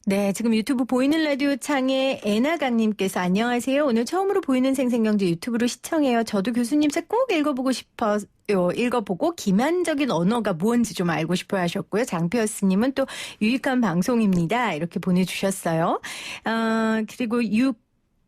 네, 지금 유튜브 보이는 라디오 창에 애나강님께서 안녕하세요. 오늘 처음으로 보이는 생생경제 유튜브로 시청해요. 저도 교수님 책 꼭 읽어보고 싶어요. 읽어보고 기만적인 언어가 뭔지 좀 알고 싶어 하셨고요. 장피어스님은 또 유익한 방송입니다. 이렇게 보내주셨어요. 그리고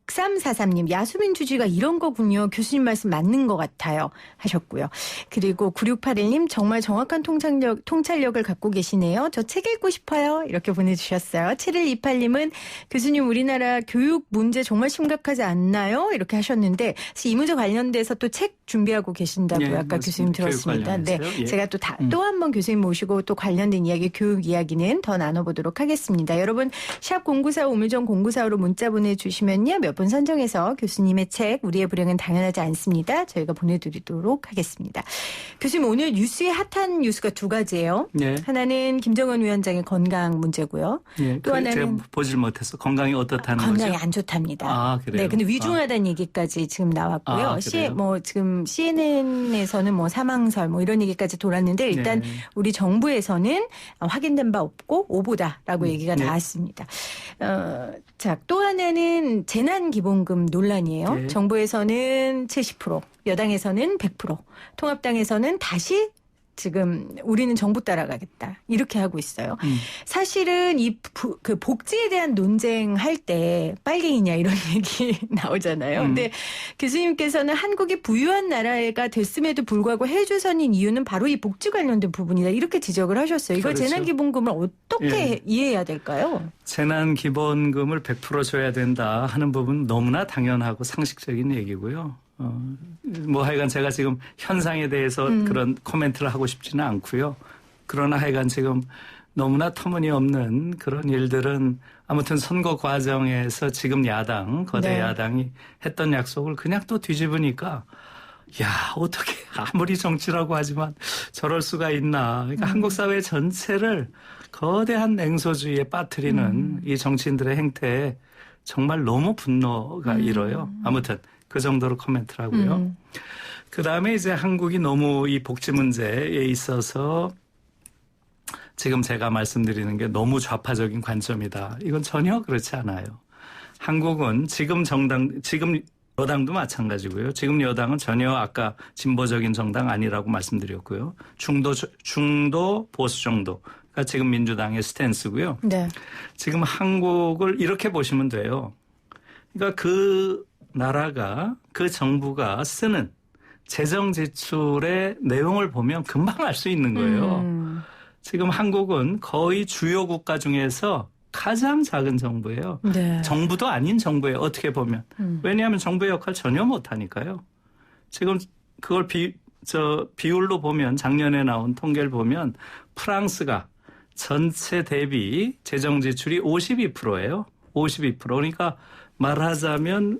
6343님, 야수민주주의가 이런 거군요. 교수님 말씀 맞는 것 같아요. 하셨고요. 그리고 9681님, 정말 정확한 통찰력을 갖고 계시네요. 저 책 읽고 싶어요. 이렇게 보내주셨어요. 7128님은 교수님 우리나라 교육 문제 정말 심각하지 않나요? 이렇게 하셨는데, 사실 이 문제 관련돼서 또 책 준비하고 계신다고요. 네, 아까 교수님 들었습니다. 네, 예. 제가 또 한 번 교수님 모시고 또 관련된 이야기, 교육 이야기는 더 나눠보도록 하겠습니다. 여러분, 샵 0945 우물정 0945로 문자 보내주시면요. 몇 분 선정해서 교수님의 책 우리의 불행은 당연하지 않습니다. 저희가 보내드리도록 하겠습니다. 교수님 오늘 뉴스에 핫한 뉴스가 두 가지예요. 네. 하나는 김정은 위원장의 건강 문제고요. 네. 또 하나는 제가 보질 못해서 건강이 어떻다는 건강이 거죠? 안 좋답니다. 아, 그래요? 네, 근데 위중하다는 얘기까지 지금 나왔고요. 아, 그래요? 지금 CNN에서는 사망설 이런 얘기까지 돌았는데 일단 네. 우리 정부에서는 확인된 바 없고 오보다라고 얘기가 네. 나왔습니다. 자, 또 하나는 재난기본금 논란이에요. 네. 정부에서는 70%, 여당에서는 100%, 통합당에서는 다시 지금 우리는 정부 따라가겠다 이렇게 하고 있어요. 사실은 그 복지에 대한 논쟁할 때 빨갱이냐 이런 얘기 나오잖아요. 근데 교수님께서는 한국이 부유한 나라가 됐음에도 불구하고 헬조선인 이유는 바로 이 복지 관련된 부분이다 이렇게 지적을 하셨어요. 이거 그렇죠. 재난기본금을 어떻게 이해해야 될까요? 재난기본금을 100% 줘야 된다 하는 부분 너무나 당연하고 상식적인 얘기고요. 하여간 제가 지금 현상에 대해서 그런 코멘트를 하고 싶지는 않고요. 그러나 하여간 지금 너무나 터무니없는 그런 일들은 아무튼 선거 과정에서 지금 거대 네. 야당이 했던 약속을 그냥 또 뒤집으니까 어떻게 아무리 정치라고 하지만 저럴 수가 있나. 그러니까 한국 사회 전체를 거대한 냉소주의에 빠뜨리는 이 정치인들의 행태에 정말 너무 분노가 일어요. 아무튼 그 정도로 코멘트를 하고요. 그다음에 이제 한국이 너무 이 복지 문제에 있어서 지금 제가 말씀드리는 게 너무 좌파적인 관점이다. 이건 전혀 그렇지 않아요. 한국은 지금 여당도 마찬가지고요. 지금 여당은 전혀 아까 진보적인 정당 아니라고 말씀드렸고요. 중도 보수 정도가 지금 민주당의 스탠스고요. 네. 지금 한국을 이렇게 보시면 돼요. 그러니까 그 나라가 그 정부가 쓰는 재정 지출의 내용을 보면 금방 알 수 있는 거예요. 지금 한국은 거의 주요 국가 중에서 가장 작은 정부예요. 네. 정부도 아닌 정부예요. 어떻게 보면. 왜냐하면 정부의 역할 전혀 못하니까요. 지금 그걸 비율로 보면 작년에 나온 통계를 보면 프랑스가 전체 대비 재정 지출이 52%예요. 52%. 그러니까 말하자면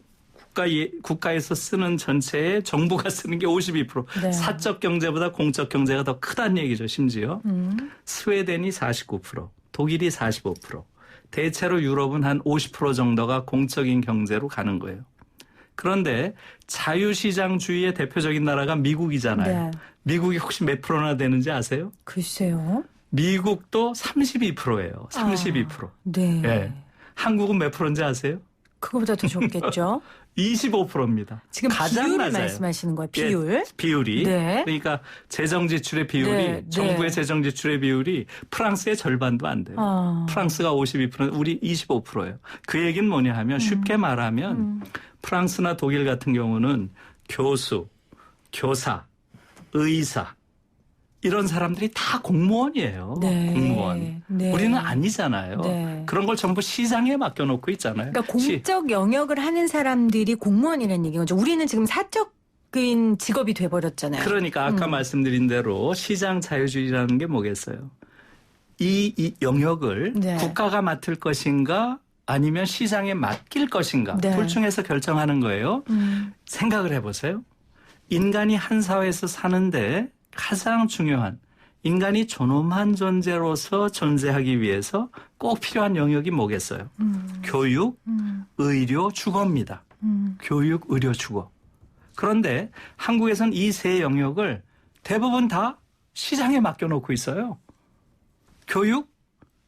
국가에서 쓰는 전체에 정부가 쓰는 게 52%. 네. 사적 경제보다 공적 경제가 더 크다는 얘기죠. 심지어. 스웨덴이 49%, 독일이 45%. 대체로 유럽은 한 50% 정도가 공적인 경제로 가는 거예요. 그런데 자유시장주의의 대표적인 나라가 미국이잖아요. 네. 미국이 혹시 몇 프로나 되는지 아세요? 글쎄요. 미국도 32%예요. 32%. 네. 네. 한국은 몇 프로인지 아세요? 그거보다 더 좋겠죠. 25%입니다. 지금 가장 비율을 낮아요. 말씀하시는 거예요. 비율. 예, 비율이. 네. 그러니까 재정 지출의 비율이 네, 정부의 네. 재정 지출의 비율이 프랑스의 절반도 안 돼요. 프랑스가 52%, 우리 25%예요. 그 얘기는 뭐냐 하면 쉽게 말하면 프랑스나 독일 같은 경우는 교수, 교사, 의사 이런 사람들이 다 공무원이에요. 네. 공무원. 네. 우리는 아니잖아요. 네. 그런 걸 전부 시장에 맡겨놓고 있잖아요. 그러니까 공적 영역을 하는 사람들이 공무원이라는 얘기인 거죠. 우리는 지금 사적인 직업이 돼버렸잖아요. 그러니까 아까 말씀드린 대로 시장 자유주의라는 게 뭐겠어요. 이 영역을 네. 국가가 맡을 것인가 아니면 시장에 맡길 것인가 네. 둘 중에서 결정하는 거예요. 생각을 해보세요. 인간이 한 사회에서 사는데 가장 중요한 인간이 존엄한 존재로서 존재하기 위해서 꼭 필요한 영역이 뭐겠어요? 교육, 의료, 주거입니다. 교육, 의료, 주거. 그런데 한국에서는 이 세 영역을 대부분 다 시장에 맡겨놓고 있어요. 교육,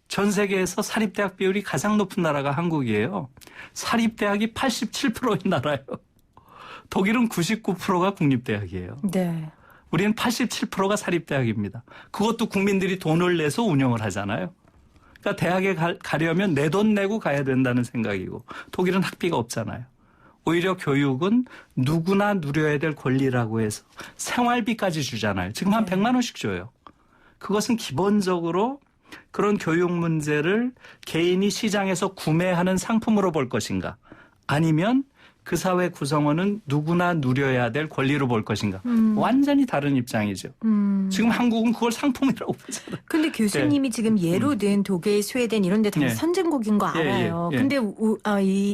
전 세계에서 사립대학 비율이 가장 높은 나라가 한국이에요. 사립대학이 87%인 나라예요. 독일은 99%가 국립대학이에요. 네. 우리는 87%가 사립대학입니다. 그것도 국민들이 돈을 내서 운영을 하잖아요. 그러니까 대학에 가려면 내 돈 내고 가야 된다는 생각이고 독일은 학비가 없잖아요. 오히려 교육은 누구나 누려야 될 권리라고 해서 생활비까지 주잖아요. 지금 한 100만 원씩 줘요. 그것은 기본적으로 그런 교육 문제를 개인이 시장에서 구매하는 상품으로 볼 것인가 아니면 그 사회 구성원은 누구나 누려야 될 권리로 볼 것인가. 완전히 다른 입장이죠. 지금 한국은 그걸 상품이라고 보잖아요. 근데 교수님이 지금 예로 든 독일, 스웨덴 이런 데 다 예. 선진국인 거 알아요. 예. 근데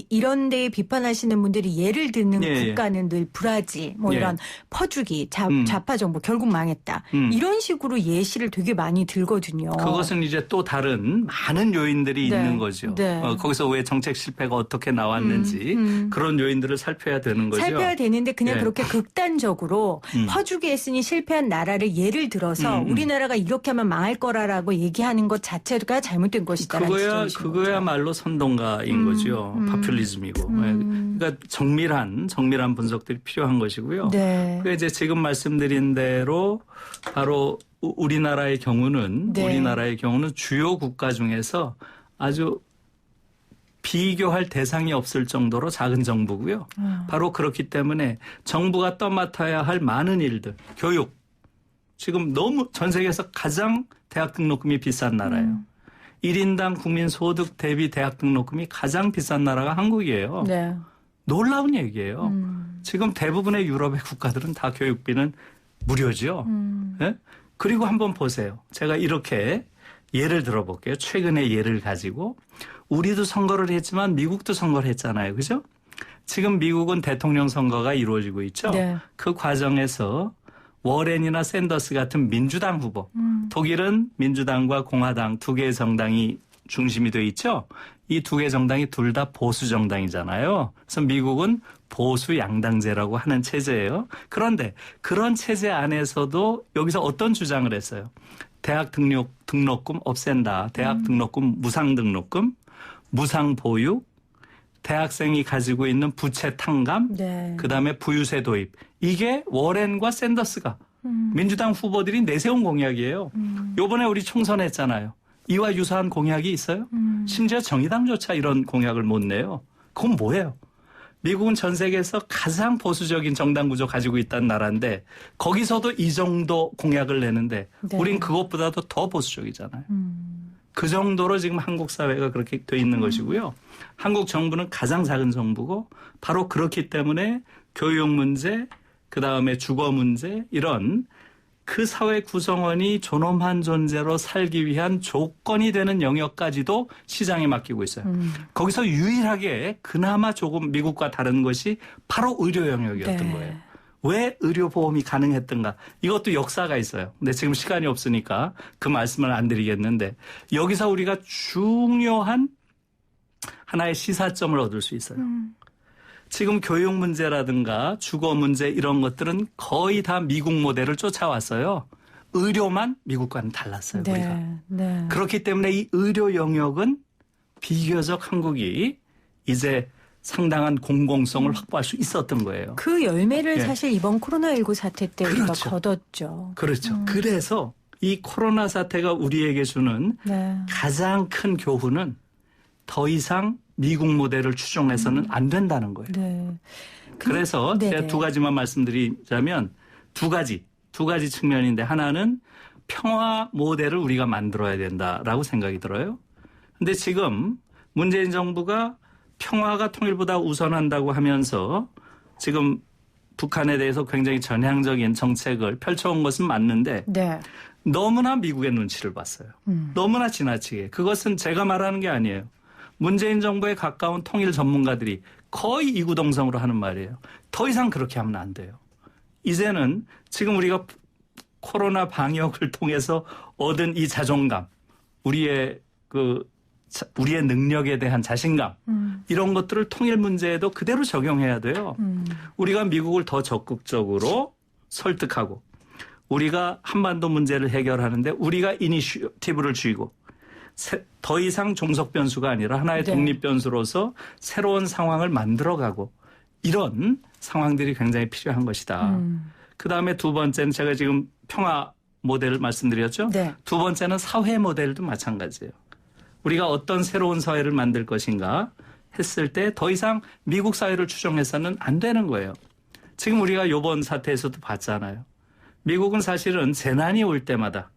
이런 데 비판하시는 분들이 예를 드는 예. 국가는 늘 브라질, 뭐 예. 이런 퍼주기, 좌파 정부 결국 망했다. 이런 식으로 예시를 되게 많이 들거든요. 그것은 이제 또 다른 많은 요인들이 네. 있는 거죠. 네. 거기서 왜 정책 실패가 어떻게 나왔는지 그런 요인들을 살펴야 되는 거죠. 살펴야 되는데 그냥 예. 그렇게 극단적으로 퍼주기 했으니 실패한 나라를 예를 들어서 우리나라가 이렇게 하면 망할 거라라고 얘기하는 것 자체가 잘못된 것이다라는 지적이신 거죠. 그거야말로 선동가인 거죠. 파퓰리즘이고. 그러니까 정밀한 분석들이 필요한 것이고요. 네. 그 이제 지금 말씀드린 대로 바로 우리나라의 경우는 주요 국가 중에서 아주 비교할 대상이 없을 정도로 작은 정부고요. 바로 그렇기 때문에 정부가 떠맡아야 할 많은 일들, 교육. 지금 너무 전 세계에서 가장 대학 등록금이 비싼 나라예요. 1인당 국민 소득 대비 대학 등록금이 가장 비싼 나라가 한국이에요. 네. 놀라운 얘기예요. 지금 대부분의 유럽의 국가들은 다 교육비는 무료죠. 네? 그리고 한번 보세요. 제가 이렇게 예를 들어볼게요. 최근의 예를 가지고 우리도 선거를 했지만 미국도 선거를 했잖아요. 그죠? 지금 미국은 대통령 선거가 이루어지고 있죠. 네. 그 과정에서 워렌이나 샌더스 같은 민주당 후보, 독일은 민주당과 공화당 두 개의 정당이 중심이 돼 있죠. 이 두 개 정당이 둘 다 보수 정당이잖아요. 그래서 미국은 보수 양당제라고 하는 체제예요. 그런데 그런 체제 안에서도 여기서 어떤 주장을 했어요? 대학 등록금 없앤다. 대학 등록금 무상 등록금, 무상 보육, 대학생이 가지고 있는 부채 탕감, 네. 그다음에 부유세 도입. 이게 워렌과 샌더스가 민주당 후보들이 내세운 공약이에요. 요번에 우리 총선했잖아요. 이와 유사한 공약이 있어요? 심지어 정의당조차 이런 공약을 못 내요. 그건 뭐예요? 미국은 전 세계에서 가장 보수적인 정당 구조 가지고 있다는 나라인데 거기서도 이 정도 공약을 내는데 네. 우린 그것보다도 더 보수적이잖아요. 그 정도로 지금 한국 사회가 그렇게 돼 있는 것이고요. 한국 정부는 가장 작은 정부고 바로 그렇기 때문에 교육 문제, 그다음에 주거 문제 이런 그 사회 구성원이 존엄한 존재로 살기 위한 조건이 되는 영역까지도 시장에 맡기고 있어요. 거기서 유일하게 그나마 조금 미국과 다른 것이 바로 의료 영역이었던 네. 거예요. 왜 의료보험이 가능했던가? 이것도 역사가 있어요. 근데 지금 시간이 없으니까 그 말씀을 안 드리겠는데 여기서 우리가 중요한 하나의 시사점을 얻을 수 있어요. 지금 교육 문제라든가 주거 문제 이런 것들은 거의 다 미국 모델을 쫓아왔어요. 의료만 미국과는 달랐어요. 우리가. 네. 그렇기 때문에 이 의료 영역은 비교적 한국이 이제 상당한 공공성을 확보할 수 있었던 거예요. 그 열매를 예. 사실 이번 코로나19 사태 때 우리가 그렇죠. 거뒀죠. 그렇죠. 그래서 이 코로나 사태가 우리에게 주는 네. 가장 큰 교훈은 더 이상 미국 모델을 추종해서는 안 된다는 거예요. 네. 그래서 네네. 제가 두 가지만 말씀드리자면 두 가지 측면인데 하나는 평화 모델을 우리가 만들어야 된다라고 생각이 들어요. 근데 지금 문재인 정부가 평화가 통일보다 우선한다고 하면서 지금 북한에 대해서 굉장히 전향적인 정책을 펼쳐온 것은 맞는데 네. 너무나 미국의 눈치를 봤어요. 너무나 지나치게. 그것은 제가 말하는 게 아니에요. 문재인 정부에 가까운 통일 전문가들이 거의 이구동성으로 하는 말이에요. 더 이상 그렇게 하면 안 돼요. 이제는 지금 우리가 코로나 방역을 통해서 얻은 이 자존감, 우리의 능력에 대한 자신감, 이런 것들을 통일 문제에도 그대로 적용해야 돼요. 우리가 미국을 더 적극적으로 설득하고 우리가 한반도 문제를 해결하는데 우리가 이니시티브를 쥐고 더 이상 종속 변수가 아니라 하나의 네. 독립 변수로서 새로운 상황을 만들어가고 이런 상황들이 굉장히 필요한 것이다. 그다음에 두 번째는 제가 지금 평화 모델을 말씀드렸죠. 네. 두 번째는 사회 모델도 마찬가지예요. 우리가 어떤 새로운 사회를 만들 것인가 했을 때 더 이상 미국 사회를 추종해서는 안 되는 거예요. 지금 우리가 이번 사태에서도 봤잖아요. 미국은 사실은 재난이 올 때마다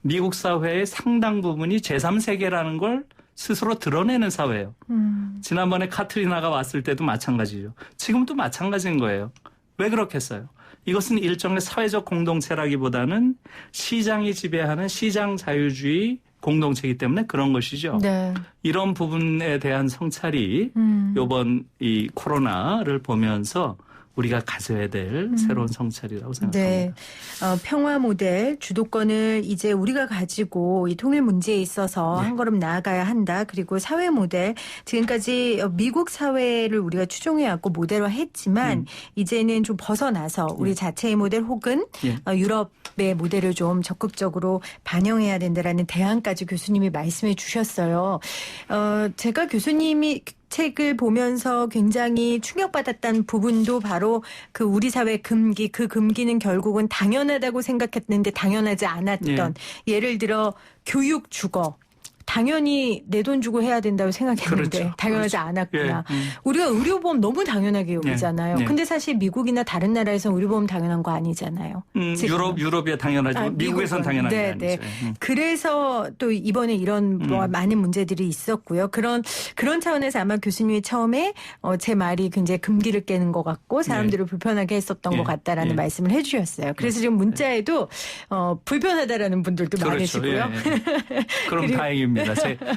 미국 사회의 상당 부분이 제3세계라는 걸 스스로 드러내는 사회예요. 지난번에 카트리나가 왔을 때도 마찬가지죠. 지금도 마찬가지인 거예요. 왜 그렇겠어요? 이것은 일종의 사회적 공동체라기보다는 시장이 지배하는 시장 자유주의 공동체이기 때문에 그런 것이죠. 네. 이런 부분에 대한 성찰이 이번 이 코로나를 보면서 우리가 가져야 될 새로운 성찰이라고 생각합니다. 네. 평화 모델 주도권을 이제 우리가 가지고 이 통일 문제에 있어서 네. 한 걸음 나아가야 한다. 그리고 사회 모델 지금까지 미국 사회를 우리가 추종해왔고 모델화했지만 이제는 좀 벗어나서 우리 자체의 모델 혹은 예. 유럽의 모델을 좀 적극적으로 반영해야 된다라는 대안까지 교수님이 말씀해 주셨어요. 제가 교수님이 책을 보면서 굉장히 충격받았던 부분도 바로 그 우리 사회 금기, 그 금기는 결국은 당연하다고 생각했는데 당연하지 않았던 예를 들어 교육 주거. 당연히 내 돈 주고 해야 된다고 생각했는데 그렇죠. 당연하지 그렇죠. 않았구나. 예. 우리가 의료보험 너무 당연하게 여기잖아요. 예. 근데 사실 미국이나 다른 나라에서는 의료보험 당연한 거 아니잖아요. 유럽이야 당연하지만 미국에선 당연한 게 아니죠. 네. 그래서 또 이번에 이런 많은 문제들이 있었고요. 그런 차원에서 아마 교수님이 처음에 제 말이 굉장히 금기를 깨는 것 같고 사람들을 불편하게 했었던 것 같다라는 말씀을 해주셨어요. 그래서 지금 문자에도 불편하다라는 분들도 그렇죠. 많으시고요. 예. 그럼 다행입니다.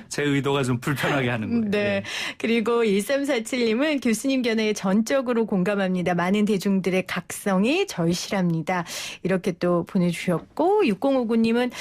제 의도가 좀 불편하게 하는 거예요. 네. 예. 그리고 1347님은 교수님 견해에 전적으로 공감합니다. 많은 대중들의 각성이 절실합니다. 이렇게 또 보내주셨고 6059님은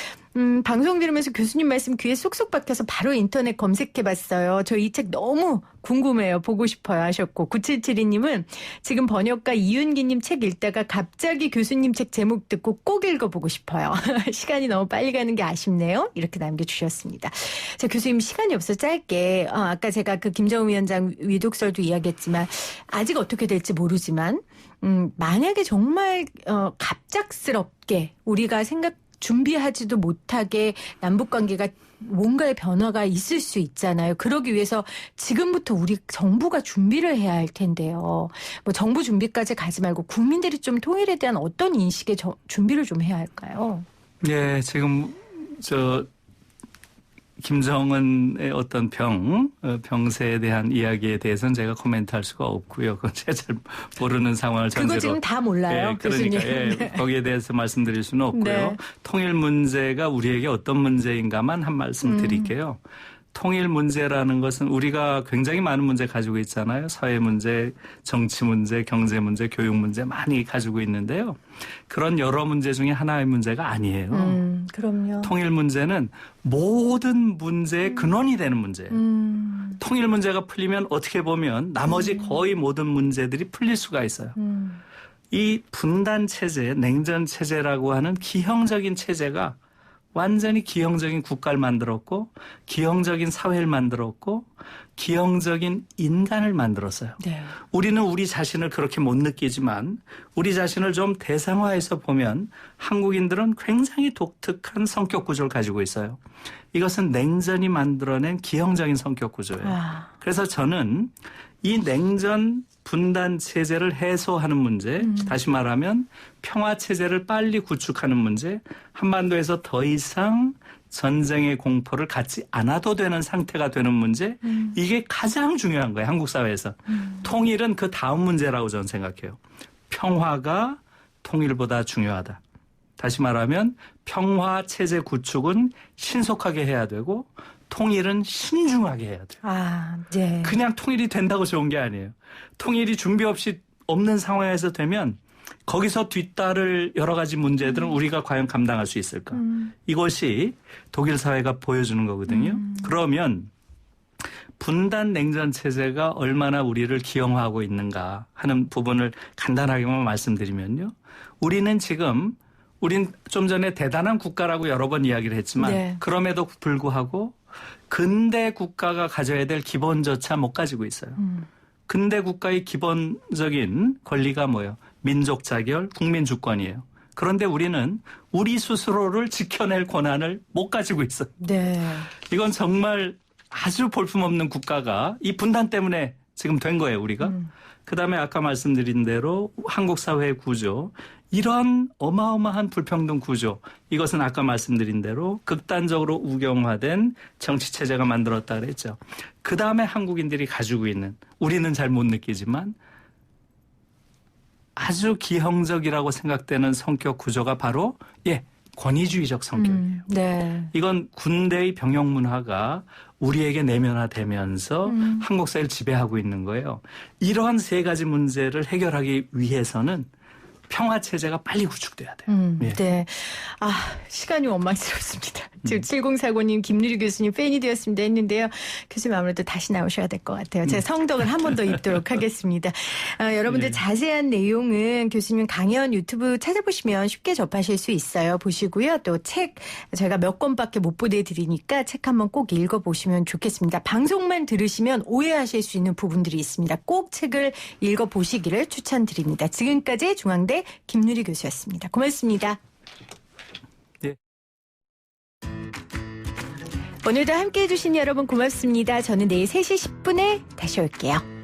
방송 들으면서 교수님 말씀 귀에 쏙쏙 박혀서 바로 인터넷 검색해봤어요. 저 이 책 너무 궁금해요. 보고 싶어요 하셨고 9772님은 지금 번역가 이윤기님 책 읽다가 갑자기 교수님 책 제목 듣고 꼭 읽어보고 싶어요. 시간이 너무 빨리 가는 게 아쉽네요. 이렇게 남겨주셨습니다. 자, 교수님 시간이 없어 짧게 아까 제가 그 김정은 위원장 위독설도 이야기했지만 아직 어떻게 될지 모르지만 만약에 정말 갑작스럽게 우리가 준비하지도 못하게 남북관계가 뭔가의 변화가 있을 수 있잖아요. 그러기 위해서 지금부터 우리 정부가 준비를 해야 할 텐데요. 뭐 정부 준비까지 가지 말고 국민들이 좀 통일에 대한 어떤 인식의 준비를 좀 해야 할까요? 네, 지금 김정은의 어떤 병세에 대한 이야기에 대해서는 제가 코멘트할 수가 없고요. 그건 제가 잘 모르는 상황을 전제로. 그거 지금 다 몰라요, 교수님. 그러니까 네. 거기에 대해서 말씀드릴 수는 없고요. 네. 통일 문제가 우리에게 어떤 문제인가만 한 말씀 드릴게요. 통일 문제라는 것은 우리가 굉장히 많은 문제 가지고 있잖아요. 사회 문제, 정치 문제, 경제 문제, 교육 문제 많이 가지고 있는데요. 그런 여러 문제 중에 하나의 문제가 아니에요. 그럼요. 통일 문제는 모든 문제의 근원이 되는 문제예요. 통일 문제가 풀리면 어떻게 보면 나머지 거의 모든 문제들이 풀릴 수가 있어요. 이 분단 체제, 냉전 체제라고 하는 기형적인 체제가 완전히 기형적인 국가를 만들었고 기형적인 사회를 만들었고 기형적인 인간을 만들었어요. 네. 우리는 우리 자신을 그렇게 못 느끼지만 우리 자신을 좀 대상화해서 보면 한국인들은 굉장히 독특한 성격 구조를 가지고 있어요. 이것은 냉전이 만들어낸 기형적인 성격 구조예요. 그래서 저는 이 냉전 분단 체제를 해소하는 문제, 다시 말하면 평화 체제를 빨리 구축하는 문제, 한반도에서 더 이상 전쟁의 공포를 갖지 않아도 되는 상태가 되는 문제, 이게 가장 중요한 거예요. 한국 사회에서. 통일은 그 다음 문제라고 저는 생각해요. 평화가 통일보다 중요하다. 다시 말하면 평화 체제 구축은 신속하게 해야 되고 통일은 신중하게 해야 돼요. 네. 그냥 통일이 된다고 좋은 게 아니에요. 통일이 준비 없이 없는 상황에서 되면 거기서 뒤따를 여러 가지 문제들은 우리가 과연 감당할 수 있을까? 이것이 독일 사회가 보여주는 거거든요. 그러면 분단 냉전 체제가 얼마나 우리를 기형화하고 있는가 하는 부분을 간단하게만 말씀드리면요. 우리는 지금 우린 좀 전에 대단한 국가라고 여러 번 이야기를 했지만 네. 그럼에도 불구하고 근대 국가가 가져야 될 기본조차 못 가지고 있어요. 근대 국가의 기본적인 권리가 뭐예요? 민족 자결, 국민 주권이에요. 그런데 우리는 우리 스스로를 지켜낼 권한을 못 가지고 있어요. 네. 이건 정말 아주 볼품없는 국가가 이 분단 때문에 지금 된 거예요, 우리가. 그다음에 아까 말씀드린 대로 한국 사회의 구조, 이런 어마어마한 불평등 구조, 이것은 아까 말씀드린 대로 극단적으로 우경화된 정치 체제가 만들었다 그랬죠. 그다음에 한국인들이 가지고 있는, 우리는 잘 못 느끼지만 아주 기형적이라고 생각되는 성격 구조가 바로 권위주의적 성격이에요. 네. 이건 군대의 병영 문화가 우리에게 내면화되면서 한국 사회를 지배하고 있는 거예요. 이러한 세 가지 문제를 해결하기 위해서는 평화 체제가 빨리 구축돼야 돼요. 예. 네. 아, 시간이 원망스럽습니다. 지금 7049님, 김누리 교수님 팬이 되었습니다 했는데요. 교수님 아무래도 다시 나오셔야 될 것 같아요. 제가 성덕을 한 번 더 입도록 하겠습니다. 여러분들 예. 자세한 내용은 교수님 강연 유튜브 찾아보시면 쉽게 접하실 수 있어요. 보시고요. 또 책 저희가 몇 권밖에 못 보내드리니까 책 한번 꼭 읽어보시면 좋겠습니다. 방송만 들으시면 오해하실 수 있는 부분들이 있습니다. 꼭 책을 읽어보시기를 추천드립니다. 지금까지 중앙대 김누리 교수였습니다. 고맙습니다. 네. 오늘도 함께해 주신 여러분 고맙습니다. 저는 내일 3시 10분에 다시 올게요.